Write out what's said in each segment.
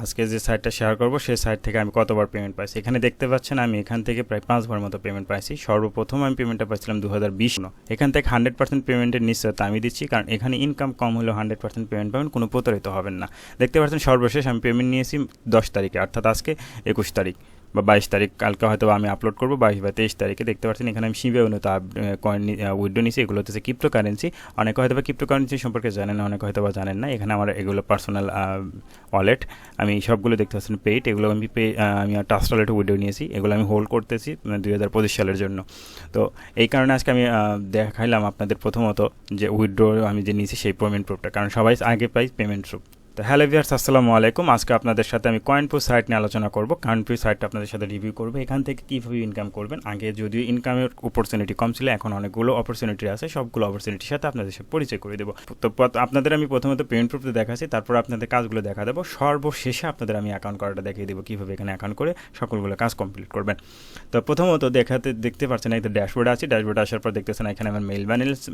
আজকে যে সাইটটা শেয়ার করব সেই সাইট থেকে আমি কতবার পেমেন্ট পাইছি। এখানে দেখতে পাচ্ছেন আমি এখান থেকে প্রায় 5 বার মতো পেমেন্ট পাইছি। সর্বপ্রথম আমি পেমেন্টটা পাইছিলাম 2020। এখান থেকে 100% পেমেন্টের নিশ্চয়তা আমি দিচ্ছি, কারণ এখানে ইনকাম কম হলেও 100% পেমেন্ট পাবেন, কোনো প্রতারিত হবেন না। দেখতে পাচ্ছেন সর্বশেষ আমি পেমেন্ট নিয়েছি 10 তারিখে, অর্থাৎ আজকে 21 তারিখ বা 22 তারিখ, কালকে হয়তো আমি আপলোড করবো 22 বা 23 তারিখে। দেখতে পাচ্ছেন এখানে আমি শিবে উন্নত কয়েন উইথড্র নিয়েছি। এগুলো হচ্ছে ক্রিপ্টোকারেন্সি। অনেকে হয়তো বা ক্রিপ্টোকারেন্সি সম্পর্কে জানেন না, অনেকে হয়তো বা জানেন না। এখানে আমার এগুলো পার্সোনাল ওয়ালেট, আমি সবগুলো দেখতে পাচ্ছেন পেইড। এগুলো আমি ট্রাস্ট ওয়ালেটে উইথড্র নিয়েছি। এগুলো আমি হোল্ড করতেছি 2025 সালের জন্য। তো এই কারণে আজকে আমি দেখাইলাম আপনাদের প্রথমত যে উইথড্র আমি যে নিয়েছি সেই পেমেন্ট প্রুফটা, কারণ সবাই আগে পাই পেমেন্ট প্রুফ। তো হ্যালো ভিউয়ার্স, আসসালামু আলাইকুম। আজকে আপনাদের সাথে আমি কয়েনপায়ু সাইট নিয়ে আলোচনা করব। কয়েনপায়ু সাইটটা আপনাদের সাথে রিভিউ করব, এখান থেকে কীভাবে ইনকাম করবেন। আগে যদিও ইনকামের অপরচুনিটি কম ছিল, এখন অনেকগুলো অপরচুনিটি আছে। সবগুলো অপরচুনিটির সাথে আপনাদের সাথে পরিচয় করে দেবো। তো আপনাদের আমি প্রথমত পেমেন্ট প্রুফটা দেখাচ্ছি, তারপর আপনাদের কাজগুলো দেখা দেবো। সর্বশেষে আপনাদের আমি অ্যাকাউন্ট করাটা দেখিয়ে দেবো, কীভাবে এখানে অ্যাকাউন্ট করে সকলগুলো কাজ কমপ্লিট করবেন। তো প্রথমত দেখতে পাচ্ছেন এই তো ড্যাশবোর্ডে আছে। ড্যাশবোর্ডে আসার পর দেখতেছেন এখানে আমার মেইল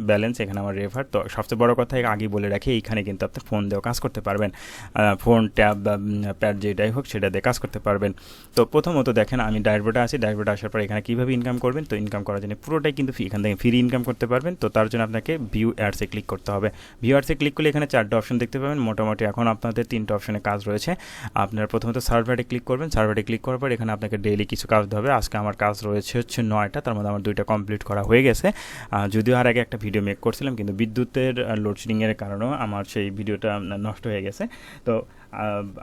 ব্যালেন্স, এখানে আমার রেফার। তো সবচেয়ে বড় কথা আগে বলে রাখি, এইখানে কিন্তু আপনি ফোন দিয়েও কাজ করতে পারবেন। ফোন, ট্যাব বা প্যাড যেটাই হোক সেটা দিয়ে কাজ করতে পারবেন। তো প্রথমত দেখেন আমি ড্যাশবোর্ডে আছি। ড্যাশবোর্ডে আসার পর এখানে কীভাবে ইনকাম করবেন, তো ইনকাম করার জন্য পুরোটাই কিন্তু এখান থেকে ফ্রি ইনকাম করতে পারবেন। তো তার জন্য আপনাকে ভিউ অ্যাডসে ক্লিক করতে হবে। ভিউ অ্যাডসে ক্লিক করলে এখানে 4টা অপশন দেখতে পাবেন। মোটামুটি এখন আপনাদের 3টা অপশনে কাজ রয়েছে। আপনার প্রথমত সার্ভারে ক্লিক করবেন। সার্ভারে ক্লিক করার পর এখানে আপনাকে ডেইলি কিছু কাজ দিতে হবে। আজকে আমার কাজ রয়েছে হচ্ছে 9টা, তার মধ্যে আমার 2টা কমপ্লিট করা হয়ে গেছে। যদিও আর আগে একটা ভিডিও মেক করছিলাম, কিন্তু বিদ্যুতের লোডশেডিংয়ের কারণেও আমার সেই ভিডিওটা নষ্ট হয়ে গেছে। তো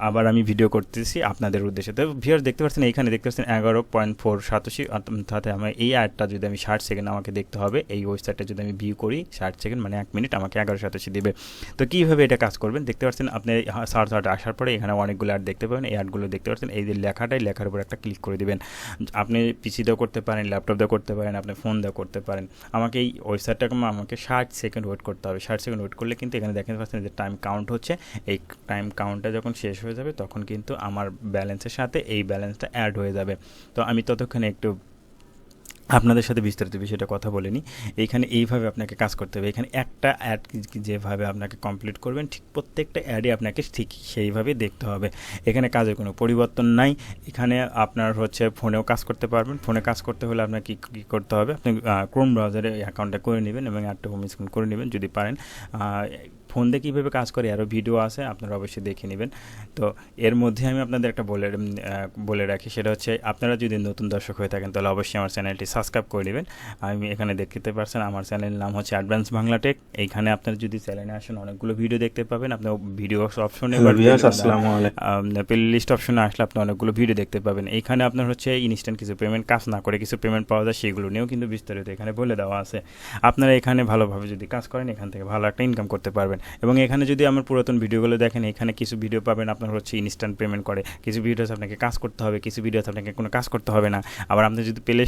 আবার আমি ভিডিও করতেছি আপনাদের উদ্দেশ্যে। তো ভিউয়ার্স দেখতে পাচ্ছেন, এইখানে দেখতে পাচ্ছেন 11.487, অর্থাৎ আমার এই অ্যাডটা যদি আমি 60 সেকেন্ড আমাকে দেখতে হবে। এই ওয়েবসাইটটা যদি আমি ভিউ করি 60 সেকেন্ড মানে 1 মিনিট, আমাকে 1187 দিবে। তো কীভাবে এটা কাজ করবেন দেখতে পাচ্ছেন আপনি। সার্চ আউটে আসার পরে এখানে অনেকগুলো অ্যাড দেখতে পাবেন। এই অ্যাডগুলো দেখতে পাচ্ছেন, এই যে লেখার উপর একটা ক্লিক করে দিবেন। আপনি পিসি দিয়েও করতে পারেন, ল্যাপটপ দিয়েও করতে পারেন, আপনি ফোন দিয়েও করতে পারেন। আমাকে এই ওয়েবসাইটটাকে আমাকে 60 সেকেন্ড ওয়েট করতে হবে। 60 সেকেন্ড ওয়েট করলে কিন্তু এখানে দেখতে পাচ্ছেন যে টাইম কাউন্ট হচ্ছে। এই টাইম কাউন্টটা যখন শেষ হয়ে যাবে তখন কিন্তু আমার ব্যালেন্সের সাথে এই ব্যালেন্সটা অ্যাড হয়ে যাবে। তো আমি ততক্ষণে একটু আপনাদের সাথে বিস্তারিত বিষয়টা কথা বলে নিই। এইখানে এইভাবে আপনাকে কাজ করতে হবে। এখানে একটা অ্যাড যেভাবে আপনাকে কমপ্লিট করবেন, ঠিক প্রত্যেকটা অ্যাডই আপনাকে ঠিক সেইভাবে দেখতে হবে। এখানে কাজের কোনো পরিবর্তন নাই। এখানে আপনার হচ্ছে ফোনেও কাজ করতে পারবেন। ফোনে কাজ করতে হলে আপনাকে কী করতে হবে, আপনি ক্রোম ব্রাউজারে অ্যাকাউন্টটা করে নেবেন এবং অ্যাডটা হোম স্ক্রিন করে নেবেন যদি পারেন। ফোন দিয়ে কীভাবে কাজ করে আরও ভিডিও আছে, আপনারা অবশ্যই দেখে নেবেন। তো এর মধ্যে আমি আপনাদের একটা বলে রাখি, সেটা হচ্ছে আপনারা যদি নতুন দর্শক হয়ে থাকেন তাহলে অবশ্যই আমার চ্যানেলটি সাবস্ক্রাইব করে নেবেন। আমি এখানে দেখতে পাচ্ছেন আমার চ্যানেলের নাম হচ্ছে অ্যাডভান্স বাংলা টেক। এইখানে আপনারা যদি চ্যানেলে আসেন অনেকগুলো ভিডিও দেখতে পাবেন। আপনার ভিডিও অপশনে প্লে লিস্ট অপশনে আসলে আপনি অনেকগুলো ভিডিও দেখতে পাবেন। এইখানে আপনার হচ্ছে ইনস্ট্যান্ট কিছু পেমেন্ট, কাজ না করে কিছু পেমেন্ট পাওয়া যায়, সেগুলো নিয়েও কিন্তু বিস্তারিত এখানে বলে দেওয়া আছে। আপনারা এখানে ভালোভাবে যদি কাজ করেন এখান থেকে ভালো একটা ইনকাম করতে পারবেন। এবং এখানে যদি আমার পুরাতন ভিডিওগুলো দেখেন, এখানে কিছু ভিডিও পাবেন আপনার হচ্ছে ইনস্ট্যান্ট পেমেন্ট করে, কিছু ভিডিওস আপনাকে কাজ করতে হবে, কিছু ভিডিওস আপনাকে কোনো কাজ করতে হবে না। আবার আপনি যদি প্লে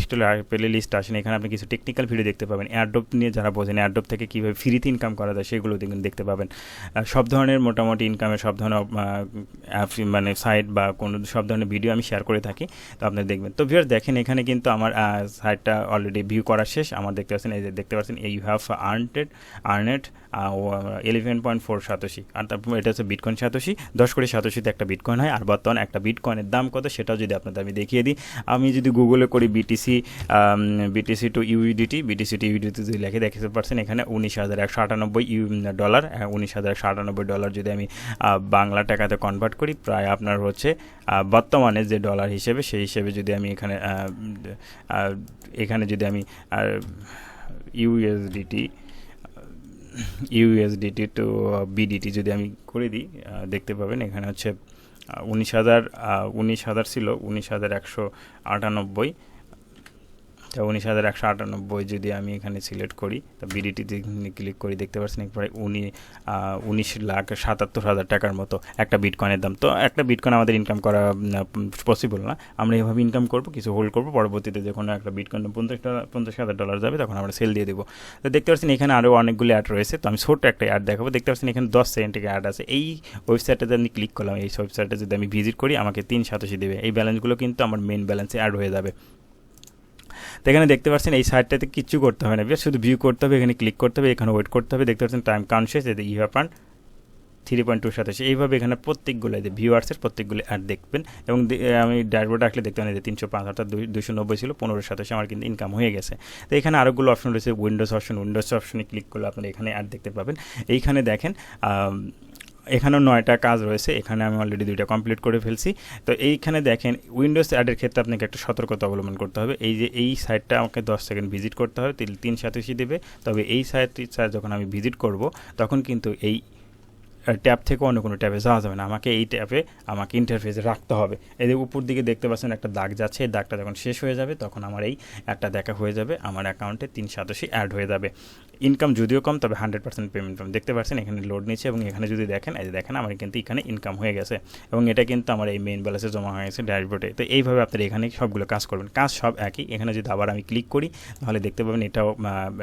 লিস্ট আসেন, এখানে আপনি কিছু টেকনিক্যাল ভিডিও দেখতে পাবেন। এয়ারড্রপ নিয়ে যারা বোঝেন, এয়ারড্রপ থেকে কীভাবে ফ্রিতে ইনকাম করা যায় সেগুলো দেখতে পাবেন। সব ধরনের মোটামুটি ইনকামের সব ধরনের মানে সাইট বা কোনো সব ধরনের ভিডিও আমি শেয়ার করে থাকি, তো আপনি দেখবেন। তো ভিউয়ার্স দেখেন এখানে কিন্তু আমার সাইটটা অলরেডি ভিউ করা শেষ। আমার দেখতে পাচ্ছেন, এই যে দেখতে পাচ্ছেন ইউ হ্যাভ আর্নেড 11.4 সাতোশি, আর তারপর এটা হচ্ছে বিটকয়েন সাতোশি। 10 করে সাতোশিতে একটা বিটকয়েন হয়। আর বর্তমান একটা বিটকয়েনের দাম কত সেটাও যদি আপনাদের আমি দেখিয়ে দিই। আমি যদি গুগলে করি বিটিসি টু ইউইডিটি যদি লেখে দেখতে পাচ্ছেন এখানে $19,198 $19,198 যদি আমি বাংলা টাকাতে কনভার্ট করি, প্রায় আপনার হচ্ছে বর্তমানে যে ডলার হিসেবে সেই হিসেবে যদি আমি এখানে যদি আমি ইউএসডিটি টু বিডিটি যদি আমি করে দিই, দেখতে পাবেন এখানে হচ্ছে 19,000 ছিল 19,198। 19,198 যদি আমি এখানে সিলেক্ট করি, তো বিডিটিতে ক্লিক করি, দেখতে পাচ্ছেন প্রায় 19,77,000 টাকার মতো একটা বিটকয়েনের দাম। তো একটা বিটকয়েন আমাদের ইনকাম করা পসিবল না। আমরা এভাবে ইনকাম করব, কিছু হোল্ড করব, পরবর্তীতে যখন একটা বিটকয়েন $50,000 যাবে তখন আমরা সেল দিয়ে দেবো। তো দেখতে পাচ্ছেন এখানে আরও অনেকগুলো অ্যাড রয়েছে। তো আমি ছোট্ট একটা অ্যাড দেখাবো। দেখতে পাচ্ছেন এখানে 10 সেকেন্ডের অ্যাড আছে। এই ওয়েবসাইটটাতে আমি ক্লিক করলাম, এই ওয়েবসাইটে যদি আমি ভিজিট করি আমাকে 387 দেবে। এই ব্যালেন্সগুলো কিন্তু আমার মেন ব্যালেন্সে অ্যাড হয়ে যাবে। তো এখানে দেখতে পাচ্ছেন এই সাইটটাতে কিচ্ছু করতে হবে না, শুধু ভিউ করতে হবে, এখানে ক্লিক করতে হবে, এখানে ওয়েট করতে হবে। দেখতে পাচ্ছেন টাইম কাউন্ট শেষ, ইউ হ্যাভ আর্নড 3.287 এইভাবে এখানে প্রত্যেকগুলো যে ভিউয়ার্সের প্রত্যেকগুলো অ্যাড দেখবেন এবং আমি ড্যাশবোর্ড আসলে দেখতে পারেন যে 305 অর্থাৎ 290 ছিল 1587 আমার কিন্তু ইনকাম হয়ে গেছে। তো এখানে আরোগুলো অপশন রয়েছে, উইন্ডোজ অপশনে ক্লিক করলে আপনারা এখানে অ্যাড দেখতে পাবেন। এইখানে দেখেন এখানেও 9টা কাজ রয়েছে, এখানে আমি অলরেডি 2টা কমপ্লিট করে ফেলছি। তো এইখানে দেখেন উইন্ডোজ অ্যাডের ক্ষেত্রে আপনাকে একটা সতর্কতা অবলম্বন করতে হবে। এই যে এই সাইটটা আমাকে 10 সেকেন্ড ভিজিট করতে হবে, 387 দেবে। তবে এই সাইটটা যখন আমি ভিজিট করব তখন কিন্তু এই ট্যাব থেকে অন্য কোনো ট্যাবে যাওয়া যাবে না, আমাকে এই ট্যাবে আমাকে ইন্টারফেসে রাখতে হবে। এই যে উপর দিকে দেখতে পাচ্ছেন একটা দাগ যাচ্ছে, এই দাগটা যখন শেষ হয়ে যাবে তখন আমার এই একটা দেখা হয়ে যাবে, আমার অ্যাকাউন্টে 387 অ্যাড হয়ে যাবে। ইনকাম যদিও কম, তবে 100% পেমেন্ট পাবেন। দেখতে পাচ্ছেন এখানে লোড নিচ্ছে এবং এখানে যদি দেখেন, এই যে দেখেন আমার কিন্তু এখানে ইনকাম হয়ে গেছে এবং এটা কিন্তু আমার এই মেইন ব্যালেন্সে জমা হয়ে গেছে ড্যাশবোর্ডে। তো এইভাবে আপনারা এখানে সবগুলো কাজ করবেন, কাজ সব একই। এখানে যদি আবার আমি ক্লিক করি তাহলে দেখতে পাবেন এটাও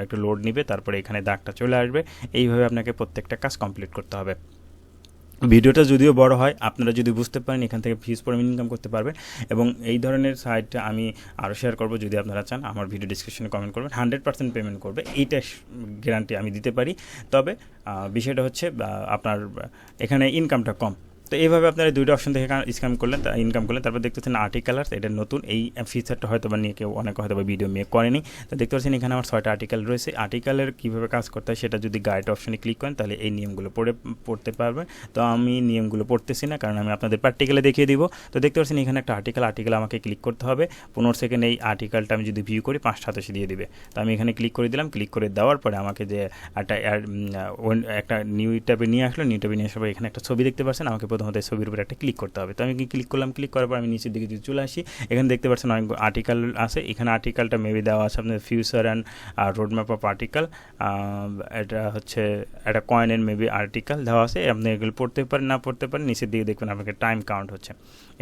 একটু লোড নিবে, তারপরে এখানে দাগটা চলে আসবে। এইভাবে আপনাকে প্রত্যেকটা কাজ কমপ্লিট করতে হবে। ভিডিওটা যদিও বড় হয়, আপনারা যদি বুঝতে পারেন এখান থেকে ফিজ পরিমাণ ইনকাম করতে পারবেন। এবং এই ধরনের সাইটটা আমি আরও শেয়ার করব, যদি আপনারা চান আমার ভিডিও ডিসক্রিপশনে কমেন্ট করবেন। 100% পেমেন্ট করবে, এইটা গ্যারান্টি আমি দিতে পারি। তবে বিষয়টা হচ্ছে আপনার এখানে ইনকামটা কম। তো এইভাবে আপনারা 2টা অপশন থেকে ইনকাম করলেন। তারপর দেখতেছেন আর্টিকেলার্স, এটা নতুন, এই ফিচারটা হয়তো বা নিয়ে কেউ অনেকে হয়তো বা ভিডিও মেক করেনি। তো দেখতে পাচ্ছেন এখানে আমার 6টা আর্টিকেল রয়েছে। আর্টিকেলের কীভাবে কাজ করতে হয় সেটা যদি গাইড অপশনে ক্লিক করেন তাহলে এই নিয়মগুলো পড়তে পারবেন। তো আমি নিয়মগুলো পড়তেছি না, কারণ আমি আপনাদের প্র্যাকটিক্যালে দেখিয়ে দিব। তো দেখতে পাচ্ছেন এখানে একটা আর্টিকেল আমাকে ক্লিক করতে হবে। 15 সেকেন্ড এই আর্টিকেলটা আমি যদি ভিউ করি 587 দিয়ে দিবে। তো আমি এখানে ক্লিক করে দিলাম। ক্লিক করে দেওয়ার পরে আমাকে যে একটা নিউ ট্যাবে নিয়ে আসলো। নিউ ট্যাবে নিয়ে আসার পর এখানে একটা ছবি দেখতে পাচ্ছেন, আমাকে প্রথমত এই ছবির উপরে একটা ক্লিক করতে হবে। তো আমি ক্লিক করলাম। ক্লিক করার পর আমি নিচের দিকে যদি চলে আসি, এখানে দেখতে পাচ্ছেন অনেক আর্টিকেল আছে। এখানে আর্টিকেলটা মেবি দেওয়া আছে আপনার future and roadmap of article, এটা হচ্ছে একটা কয়েনের মেবি আর্টিকেল দেওয়া আছে। আপনি এগুলো পড়তে পারেন, না পড়তে পারেন। নিচের দিকে দেখবেন আপনাকে টাইম কাউন্ট হচ্ছে।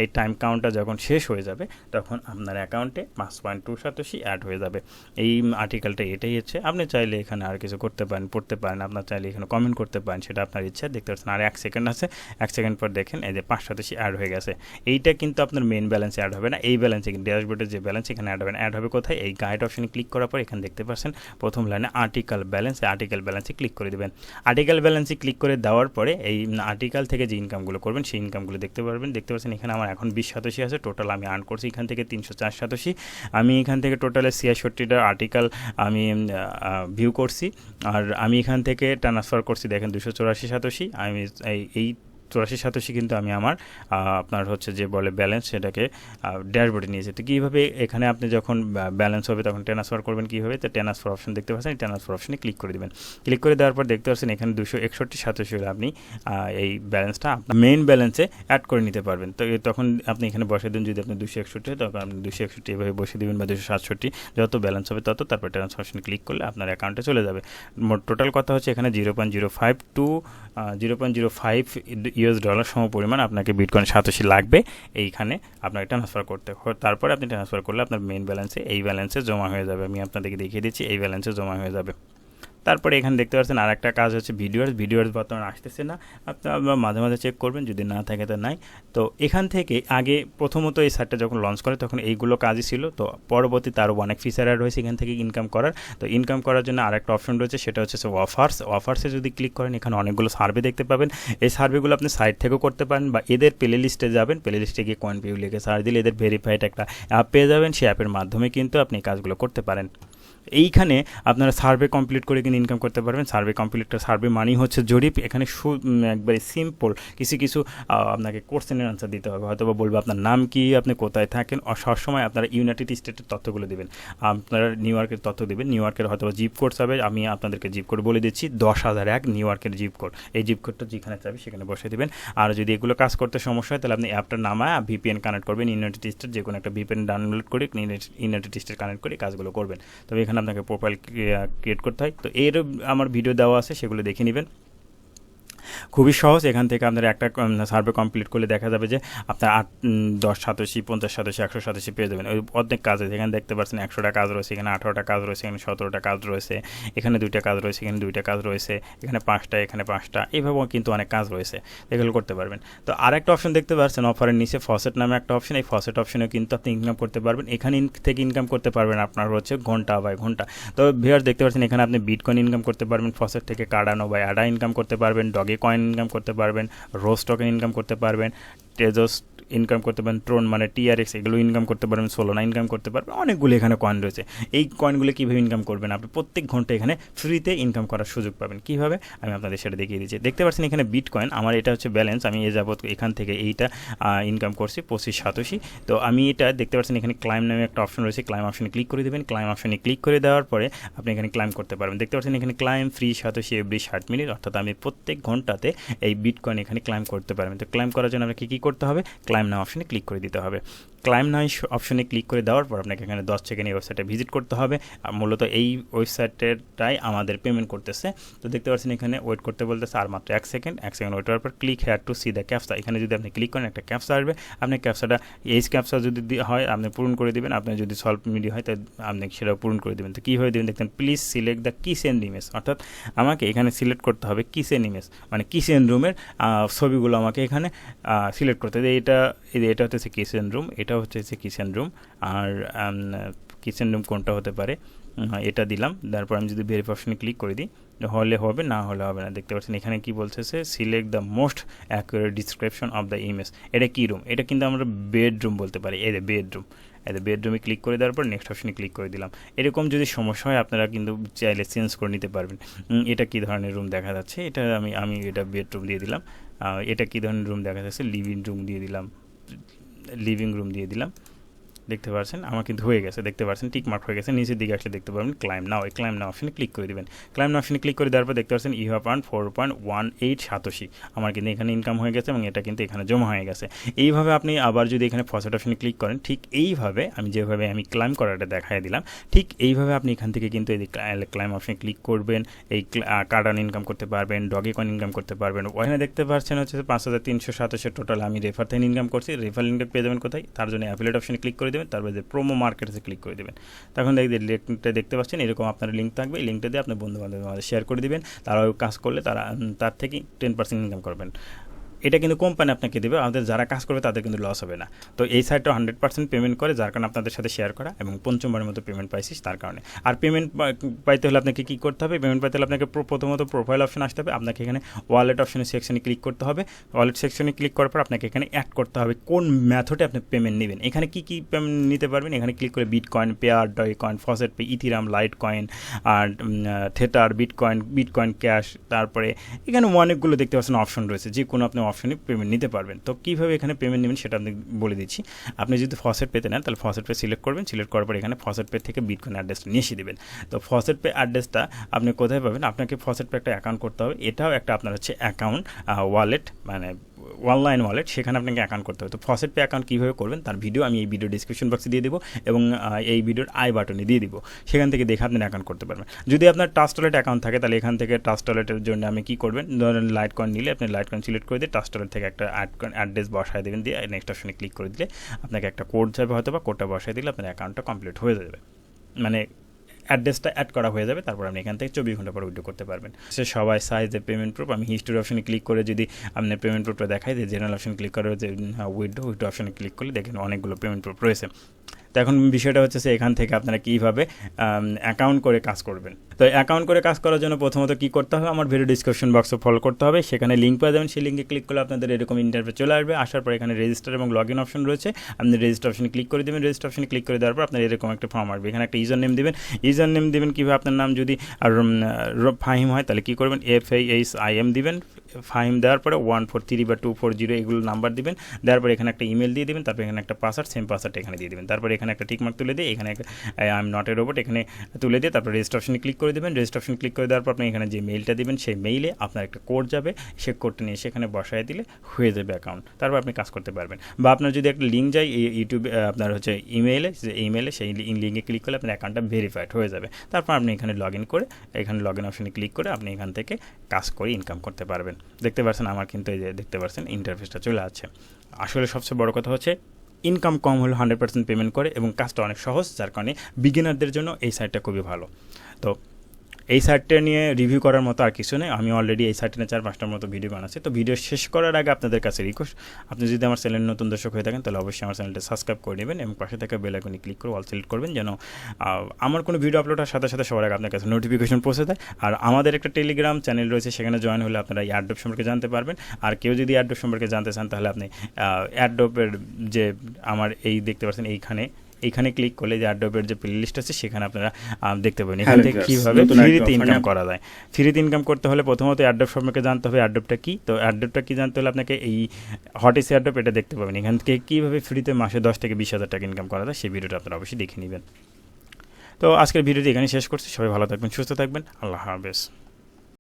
এই টাইম কাউন্টটা যখন শেষ হয়ে যাবে তখন আপনার অ্যাকাউন্টে 5.287 অ্যাড হয়ে যাবে। এই আর্টিকেলটা এটাই হচ্ছে। আপনি চাইলে এখানে আর কিছু করতে পারেন, পড়তে পারেন, আপনার চাইলে এখানে কমেন্ট করতে পারেন, সেটা আপনার ইচ্ছা। দেখতে পাচ্ছেন আর 1 সেকেন্ড আছে, 1 সেকেন্ড পর দেখেন এই যে 587 অ্যাড হয়ে গেছে। এইটা কিন্তু আপনার মেইন ব্যালেন্সে অ্যাড হবে না, এই ব্যালেন্সে কিন্তু ড্যাশবোর্ডের যে ব্যালেন্স এখানে অ্যাড হবে কোথায়? এই গাইড অপশনে ক্লিক করার পর এখানে দেখতে পাচ্ছেন প্রথম লাইনে আর্টিকেল ব্যালেন্সে ক্লিক করে দেবেন। আর্টিকেল ব্যালেন্সে ক্লিক করে দেওয়ার পরে এই আর্টিকেল থেকে যে ইনকামগুলো করবেন সেই ইনকামগুলো দেখতে পারবেন। দেখতে পাচ্ছেন এখানে আমার এখন 2087 আছে, টোটাল আমি আর্ন করছি এখান থেকে 30487। আমি এখান থেকে টোটালে 66টা আর্টিকেল আমি ভিউ করছি, আর আমি এখান থেকে ট্রান্সফার করছি দেখেন 28487। আমি এই 8487 কিন্তু আমি আমার আপনার হচ্ছে যে বলে ব্যালেন্স, সেটাকে ড্যাশবোর্ডে নিয়েছি। তো কীভাবে এখানে আপনি যখন ব্যালেন্স হবে তখন ট্রান্সফার করবেন কীভাবে? তো ট্রান্সফার অপশন দেখতে পাচ্ছেন, ট্রান্সফার অপশনে ক্লিক করে দেবেন। ক্লিক করে দেওয়ার পর দেখতে পাচ্ছেন এখানে 26187 হলে আপনি এই ব্যালেন্সটা আপনার মেইন ব্যালেন্সে অ্যাড করে নিতে পারবেন। তো তখন আপনি এখানে বসে দিন, যদি আপনি 261 তখন আপনি 261 এভাবে বসে দেবেন, বা 267 যত ব্যালেন্স হবে তত, তারপর ট্রান্সফার অপশনে ক্লিক করলে আপনার অ্যাকাউন্টে চলে যাবে। মোট টোটাল কথা হচ্ছে এখানে 0.05 টু 0.05 $US সম পরিমাণ আপনাকে বিটকয়েন 87 লাগবে এইখানে আপনাকে ট্রান্সফার করতে। তারপরে আপনি ট্রান্সফার করলে আপনার মেইন ব্যালেন্সে এই ব্যালেন্সে জমা হয়ে যাবে। আমি আপনাদেরকে দেখিয়ে দিচ্ছি, এই ব্যালেন্সে জমা হয়ে যাবে। তারপরে এখানে দেখতে পাচ্ছেন আর একটা কাজ হচ্ছে ভিডিওস বর্তমানে আসতেছে না, আপনারা মাঝে মাঝে চেক করবেন, যদি না থাকে তো নাই। তো এখান থেকে আগে প্রথমত এই সাইটটা যখন লঞ্চ করে তখন এইগুলো কাজই ছিল। তো পরবর্তীতে আরও অনেক ফিচার অ্যাড হয়েছে এখান থেকে ইনকাম করার। তো ইনকাম করার জন্য আরেকটা অপশন রয়েছে, সেটা হচ্ছে অফার্সে যদি ক্লিক করেন এখানে অনেকগুলো সার্ভে দেখতে পাবেন। এই সার্ভেগুলো আপনি সাইট থেকেও করতে পারেন, বা এদের প্লে লিস্টে যাবেন, প্লে লিস্টে গিয়ে Coinpayu লিখে সার্চ দিলে এদের ভেরিফাইড একটা অ্যাপ পেয়ে যাবেন। সেই অ্যাপের মাধ্যমে কিন্তু আপনি কাজগুলো করতে পারেন। এইখানে আপনারা সার্ভে কমপ্লিট করে কিন্তু ইনকাম করতে পারবেন। সার্ভে মানি হচ্ছে জরিপ। এখানে একবারে সিম্পল কিছু আপনাকে কোশ্চেনের আনসার দিতে হবে। হয়তো বা বলবে আপনার নাম কি, আপনি কোথায় থাকেন, সবসময় আপনারা ইউনাইটেড স্টেটের তথ্যগুলো দেবেন। আপনারা নিউ ইয়র্কের তথ্য দেবেন। নিউ ইয়র্কের হয়তো জিপ কোড চাবে, আমি আপনাদেরকে জিপ কোড বলে দিচ্ছি 10,001 নিউ ইয়র্কের জিপ কোড। এই জিপ কোডটা যেখানে চাবে সেখানে বসে দেবেন। আর যদি এগুলো কাজ করতে সমস্যা হয় তাহলে আপনি অ্যাপটা নামায় ভিপিএন কানেক্ট করবেন, ইউনাইটেড স্টেট যে কোনো একটা ভিপিএন ডাউনলোড করে ইউনাইটেড স্টেট কানেক্ট করে কাজগুলো করবেন। তবে এখানে আপনাকে প্রোফাইল ক্রিয়েট করতে হয়। তো এর আমার ভিডিও দেওয়া আছে, সেগুলো দেখে নেবেন। খুবই সহজ। এখান থেকে আপনার একটা সার্ভে কমপ্লিট করলে দেখা যাবে যে আপনার 1087, 5087, 187 পেয়ে যাবেন। ওই অর্ধেক কাজ আছে। এখানে দেখতে পাচ্ছেন 100টা কাজ রয়েছে, এখানে 18টা কাজ রয়েছে, এখানে 17টা কাজ রয়েছে, এখানে 2টা কাজ রয়েছে, এখানে 2টা কাজ রয়েছে, এখানে 5টা, এখানে 5টা, এইভাবেও কিন্তু অনেক কাজ রয়েছে, এগুলো করতে পারবেন। তো আরেকটা অপশন দেখতে পাচ্ছেন অফারের নিচে ফসেট নামে একটা অপশন। এই ফসেট অপশনেও কিন্তু আপনি ইনকাম করতে পারবেন। এখানে থেকে ইনকাম করতে পারবেন আপনার হচ্ছে ঘন্টা বাই ঘন্টা। তো ভিউয়ার্স দেখতে পাচ্ছেন এখানে আপনি বিটকয়েন ইনকাম করতে পারবেন ফসেট থেকে, কার্ডানো বাই আডা ইনকাম করতে পারবেন, ডগে কয়েন ইনকাম করতে পারবেন, রোজ টোকেন ইনকাম করতে পারবেন, টেজোস ইনকাম করতে পারেন, ট্রোন মানে টিআরএক্স এগুলো ইনকাম করতে পারবেন, সোলোনা ইনকাম করতে পারবেন, অনেকগুলো এখানে কয়েন রয়েছে। এই কয়েনগুলো কীভাবে ইনকাম করবেন, আপনি প্রত্যেক ঘন্টা এখানে ফ্রিতে ইনকাম করার সুযোগ পাবেন। কীভাবে আমি আপনাদের সেটা দেখিয়ে দিচ্ছি। দেখতে পাচ্ছেন এখানে বিটকয়েন, আমার এটা হচ্ছে ব্যালেন্স, আমি এ যাবত এখান থেকে এইটা ইনকাম করছি 25 সাতোশি। তো আমি এটা দেখতে পাচ্ছেন এখানে ক্লাইম নামে একটা অপশন রয়েছে, ক্লাইম অপশনে ক্লিক করে দেবেন। ক্লাইম অপশনে ক্লিক করে দেওয়ার পরে আপনি এখানে ক্লাইম করতে পারবেন। দেখতে পাচ্ছেন এখানে claim free satoshi every 60 minute, অর্থাৎ আমি প্রত্যেক ঘন্টাতে এই বিটকয়েন এখানে ক্লাইম করতে পারবেন। তো ক্লাইম করার জন্য আপনাকে কী করতে হবে, ক্লাইম নাও অপশনে ক্লিক করে দিতে হবে। ক্লাইম নাও অপশনে ক্লিক করে দেওয়ার পর আপনাকে এখানে 10 সেকেন্ড এই ওয়েবসাইটে ভিজিট করতে হবে। মূলত এই ওয়েবসাইটেরটাই আমাদের পেমেন্ট করতেছে। তো দেখতে পাচ্ছেন এখানে ওয়েট করতে বলতেছে আর মাত্র 1 সেকেন্ড ওয়েট করার পর click here two C the ক্যাপসা। এখানে যদি আপনি ক্লিক করেন একটা ক্যাপসা আসবে, আপনি ক্যাপসাটা এই ক্যাপসা যদি হয় আপনি পূরণ করে দেবেন, আপনার যদি সলভ মিডিয়া হয় তাহলে আপনি সেটাও পূরণ করে দেবেন। তো কীভাবে দেবেন দেখতেন, please select the kitchen image, অর্থাৎ আমাকে এখানে সিলেক্ট করতে হবে কিচেন ইমেজ, মানে কিচেন রুমের ছবিগুলো আমাকে এখানে সিলেক্ট করতে হবে। এটা হচ্ছে কিচেন রুম, এটা হচ্ছে কিচেন রুম, আর কিচেন রুম কোনটা হতে পারে এটা দিলাম। তারপর আমি যদি ভেরিফাই অপশনে ক্লিক করে দিই, হলে হবে, না হলে হবে না। দেখতে পাচ্ছেন এখানে কি বলতেছে, select the most accurate description of the image. এটা কী রুম, এটা কিন্তু আমরা বেডরুম বলতে পারি। এই যে বেডরুম, বেডরুমে ক্লিক করে দেওয়ার পর নেক্সট অপশনে ক্লিক করে দিলাম। এরকম যদি সমস্যা হয় আপনারা কিন্তু চাইলে চেঞ্জ করে নিতে পারবেন। এটা কী ধরনের রুম দেখা যাচ্ছে, এটা আমি এটা বেডরুম দিয়ে দিলাম। এটা কী ধরনের রুম দেখা যাচ্ছে, লিভিং রুম দিয়ে দিলাম, লিভিং রুম দিয়ে দিলাম। দেখতে পাচ্ছেন আমার কিন্তু হয়ে গেছে, দেখতে পাচ্ছেন টিক মার্ক হয়ে গেছে। নিচের দিকে আসলে দেখতে পাবেন ক্লাইম নাও, এই ক্লাইম নাও অপশনে ক্লিক করে দেবেন। ক্লাইম নাও অপশনে ক্লিক করে দেওয়ার পর দেখতে পাচ্ছেন ইউ হ্যাভ আর্ন 4.18 সাতোশি, আমার কিন্তু এখানে ইনকাম হয়ে গেছে এবং এটা কিন্তু এখানে জমা হয়ে গেছে। এইভাবে আপনি আবার যদি এখানে ফসেট অপশনে ক্লিক করেন, ঠিক এইভাবে আমি যেভাবে আমি ক্লাইম করাটা দেখাই দিলাম, ঠিক এইভাবে আপনি এখান থেকে কিন্তু এই ক্লাইম অপশনে ক্লিক করবেন, এই কার্ডান ইনকাম করতে পারবেন, ডগে কয়েন ইনকাম করতে পারবেন। ওখানে দেখতে পাচ্ছেন হচ্ছে 5387 টোটাল আমি রেফার থেকে ইনকাম করছি। রেফার লিঙ্কটা পেয়ে যাবেন কোথায়, তার জন্য অ্যাফিলিয়েট অপশনে ক্লিক করে দেবেন, তারপরে যে প্রোমো মার্কেটে ক্লিক করে দেবেন। তখন লিঙ্কটা দেখতে পাচ্ছেন এরকম আপনার লিঙ্ক থাকবে, এই লিঙ্কটা দিয়ে আপনার বন্ধুবান্ধবের শেয়ার করে দিবেন, তারাও কাজ করলে তার থেকে 10% ইনকাম করবেন। এটা কিন্তু কোম্পানি আপনাকে দেবে, আমাদের যারা কাজ করবে তাদের কিন্তু লস হবে না। তো এই সাইটটা 100% পেমেন্ট করে, যার কারণে আপনাদের সাথে শেয়ার করা, এবং পঞ্চমবারের মতো পেমেন্ট পাইছিস তার কারণে। আর পেমেন্ট পাইতে হলে আপনাকে কী করতে হবে, পেমেন্ট পাইতে হলে আপনাকে প্রথমত প্রোফাইল অপশন আসতে হবে, আপনাকে এখানে ওয়ালেট অপশনের সেকশনে ক্লিক করতে হবে। ওয়ালেট সেকশনে ক্লিক করার পর আপনাকে এখানে অ্যাড করতে হবে কোন মেথডে আপনি পেমেন্ট নেবেন। এখানে কী পেমেন্ট নিতে পারবেন, এখানে ক্লিক করে বিটকয়েন, পেয়ার, dogecoin, faucet pay, ethereum, litecoin, আর থেটার, বিটকয়েন ক্যাশ, তারপরে এখানে অনেকগুলো দেখতে পাচ্ছেন অপশন রয়েছে, যে কোনো আপনি অপশনে পেমেন্ট নিতে পারবেন। তো কীভাবে এখানে পেমেন্ট নেবেন সেটা আমি বলে দিচ্ছি। আপনি যদি ফসেট পেতে নেন তাহলে ফসেট পে সিলেক্ট করবেন, সিলেক্ট করার পর এখানে ফসেট পে থেকে বিটকয়েন অ্যাড্রেসটা নিয়ে এসে দেবেন। তো ফসেট পে অ্যাড্রেসটা আপনি কোথায় পাবেন, আপনাকে ফসেট পে একটা অ্যাকাউন্ট করতে হবে, এটাও একটা আপনার হচ্ছে অ্যাকাউন্ট ওয়ালেট, মানে অনলাইন ওয়ালেট, সেখানে আপনাকে অ্যাকাউন্ট করতে হবে। তো ফসেট পে অ্যাকাউন্ট কীভাবে করবেন তার ভিডিও আমি এই ভিডিও ডিসক্রিপশন বক্সে দিয়ে দেবো, এবং এই ভিডিওর আই বাটনে দিয়ে দিব, সেখান থেকে দেখে আপনি অ্যাকাউন্ট করতে পারবেন। যদি আপনার ট্রাস্ট ওয়ালেট অ্যাকাউন্ট থাকে তাহলে এখান থেকে ট্রাস্ট ওয়ালেটের জন্য আমি কী করবেন, ধরেন লাইট কয়েন নিলে আপনি লাইট কয়েন সিলেক্ট করে দিয়ে ট্রাস্ট ওয়ালেট থেকে একটা অ্যাড্রেস বসায় দেবেন, দিয়ে নেক্সট অপশনে ক্লিক করে দিলে আপনাকে একটা কোড যাবে, হয়তো বা কোডটা বসায় দিলে আপনার অ্যাকাউন্টটা কমপ্লিট হয়ে যাবে, মানে অ্যাড্রেসটা অ্যাড করা হয়ে যাবে। তারপর আপনি এখান থেকে 24 ঘন্টা পর উইথড্র করতে পারবেন। সে সবাই সাইজে পেমেন্ট প্রুফ, আমি হিস্টোরি অপশনে ক্লিক করে যদি আপনার পেমেন্ট প্রুফটা দেখাই, যে জেনারেল অপশনে ক্লিক করে যে উইথড্র অপশনে ক্লিক করলে দেখেন অনেকগুলো পেমেন্ট প্রুফ রয়েছে। তো এখন বিষয়টা হচ্ছে এখান থেকে আপনারা কীভাবে অ্যাকাউন্ট করে কাজ করবেন। তো অ্যাকাউন্ট করে কাজ করার জন্য প্রথমত কী করতে হবে, আমার ভিডিও ডিসক্রিপশন বক্সে ফলো করতে হবে, সেখানে লিঙ্ক পেয়ে যাবেন, সেই লিঙ্কে ক্লিক করলে আপনাদের এরকম ইন্টারফেস চলে আসবে। আসার পর এখানে রেজিস্টার এবং লগ ইন অপশন রয়েছে, আপনি রেজিস্টার অপশনে ক্লিক করে দেবেন। রেজিস্টার অপশনে ক্লিক করে দেওয়ার পর আপনার এরকম একটা ফর্ম আসবে, এখানে একটা ইউজার নেম দেবেন। ইউজার নেম দেবেন কীভাবে, আপনার নাম যদি আর ফাহিম হয় তাহলে কী করবেন, FAHIM দিবেন। ফাহিম দেওয়ার পরে 143 বা 240 এগুলো নাম্বার দিবেন, দেওয়ার পরে এখানে একটা ইমেল দিয়ে দেবেন, তারপর এখানে একটা পাসওয়ার্ড, সেম পাসওয়ার্ড এখানে দিয়ে দেবেন। তারপর এখানে একটা টিকমার্ক তুলে দিয়ে এখানে I am not a robot এখানে তুলে দিয়ে তারপর রেজিস্টার অপশনে ক্লিক করে দেবেন। রেজিস্টার অপশনে ক্লিক করে দেওয়ার পর আপনি এখানে যে মেইলটা দেবেন, সেই মেইলে আপনার একটা কোড যাবে, সেই কোডটা নিয়ে সেখানে বসায় দিলে হয়ে যাবে অ্যাকাউন্ট, তারপর আপনি কাজ করতে পারবেন। বা আপনার যদি একটা লিঙ্ক যায় ইউটিউবে, আপনার হচ্ছে ইমেইলে, সেই লিঙ্কে ক্লিক করলে আপনার অ্যাকাউন্টটা ভেরিফাইড হয়ে যাবে। তারপর আপনি এখানে লগ ইন করে, এখানে লগ ইন অপশনে ক্লিক করে আপনি এখান থেকে কাজ করে ইনকাম করতে পারবেন। দেখতে পাচ্ছেন আমার কিন্তু এই যে দেখতে পাচ্ছেন ইন্টারফেসটা চলে আসছে। আসলে সবচেয়ে বড় কথা হচ্ছে ইনকাম কম হলে 100% পেমেন্ট করে, এবং কাজটা অনেক সহজ, যার কারণে বিগিনারদের জন্য এই সাইটটা খুবই ভালো। তো এই সাইটটা নিয়ে রিভিউ করার মতো আর কিছু নেই, আমি অলরেডি এই সাইটটা নিয়ে 4-5টার মতো ভিডিও বানাচ্ছি। তো ভিডিও শেষ করার আগে আপনাদের কাছে রিকোয়েস্ট, আপনি যদি আমার চ্যানেল নতুন দর্শক হয়ে থাকেন তাহলে অবশ্যই আমার চ্যানেলটা সাবস্ক্রাইব করে নেবেন এবং পাশে থাকা বেল আইকনে ক্লিক করে অল সিলেক্ট করবেন, যেন আমার কোনো ভিডিও আপলোড হওয়ার সাথে সাথে সবার আগে আপনার কাছে নোটিফিকেশন পৌঁছে দেয়। আর আমাদের একটা টেলিগ্রাম চ্যানেল রয়েছে, সেখানে জয়েন হলে আপনারা এই অ্যাড্রপ সম্পর্কে জানতে পারবেন। আর কেউ যদি অ্যাড্রপ সম্পর্কে জানতে চান তাহলে আপনি অ্যাড্রপের যে আমার এই দেখতে পাচ্ছেন এইখানে ক্লিক করলে যে অ্যাডোবের যে প্লে লিস্ট আছে সেখানে আপনারা দেখতে পাবেন এখান থেকে কীভাবে ফ্রিতে ইনকাম করা যায়। ফ্রিতে ইনকাম করতে হলে প্রথমত অ্যাডোব সম্পর্কে জানতে হবে, অ্যাডোবটা কী। তো অ্যাডোবটা কী জানতে হলে আপনাকে এই হটিসি অ্যাডোব এটা দেখতে পাবেন, এখান থেকে কীভাবে ফ্রিতে মাসে 10 থেকে 20,000 টাকা ইনকাম করা যায় সেই ভিডিওটা আপনারা অবশ্যই দেখে নেবেন। তো আজকের ভিডিওটি এখানে শেষ করছি, সবাই ভালো থাকবেন, সুস্থ থাকবেন, আল্লাহ হাফেজ।